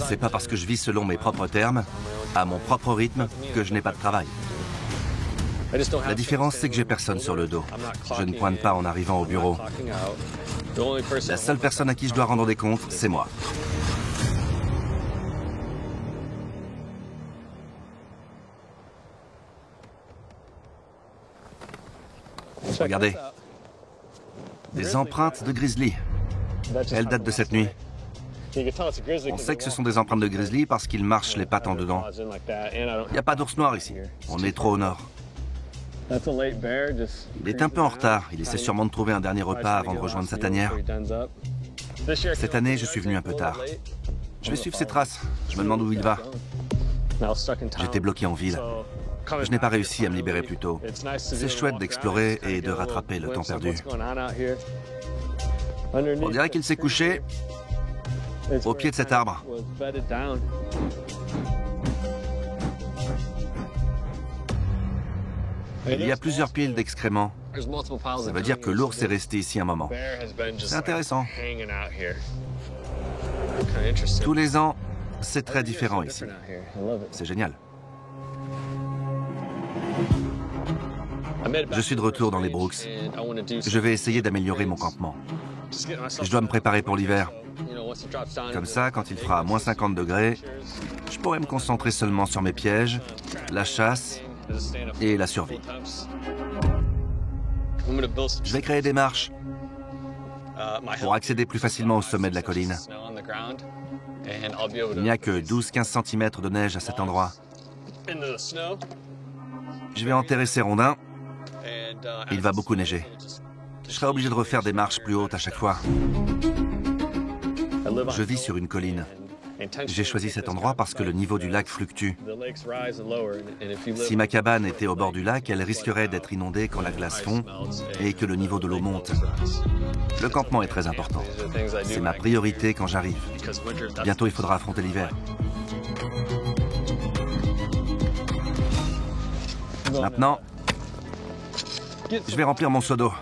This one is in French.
C'est pas parce que je vis selon mes propres termes, à mon propre rythme, que je n'ai pas de travail. La différence, c'est que j'ai personne sur le dos. Je ne pointe pas en arrivant au bureau. La seule personne à qui je dois rendre des comptes, c'est moi. Regardez. Des empreintes de grizzly. Elles datent de cette nuit. On sait que ce sont des empreintes de grizzly parce qu'ils marchent les pattes en dedans. Il n'y a pas d'ours noir ici. On est trop au nord. Il est un peu en retard. Il essaie sûrement de trouver un dernier repas avant de rejoindre sa tanière. Cette année, je suis venu un peu tard. Je vais suivre ses traces. Je me demande où il va. J'étais bloqué en ville. Je n'ai pas réussi à me libérer plus tôt. C'est chouette d'explorer et de rattraper le temps perdu. On dirait qu'il s'est couché au pied de cet arbre. Il y a plusieurs piles d'excréments. Ça veut dire que l'ours est resté ici un moment. C'est intéressant. Tous les ans, c'est très différent ici. C'est génial. Je suis de retour dans les Brooks. Je vais essayer d'améliorer mon campement. Je dois me préparer pour l'hiver. Comme ça, quand il fera moins 50 degrés, je pourrai me concentrer seulement sur mes pièges, la chasse et la survie. Je vais créer des marches pour accéder plus facilement au sommet de la colline. Il n'y a que 12-15 cm de neige à cet endroit. Je vais enterrer ces rondins. Il va beaucoup neiger. Je serai obligé de refaire des marches plus hautes à chaque fois. Je vis sur une colline. J'ai choisi cet endroit parce que le niveau du lac fluctue. Si ma cabane était au bord du lac, elle risquerait d'être inondée quand la glace fond et que le niveau de l'eau monte. Le campement est très important. C'est ma priorité quand j'arrive. Bientôt, il faudra affronter l'hiver. Maintenant, je vais remplir mon seau d'eau.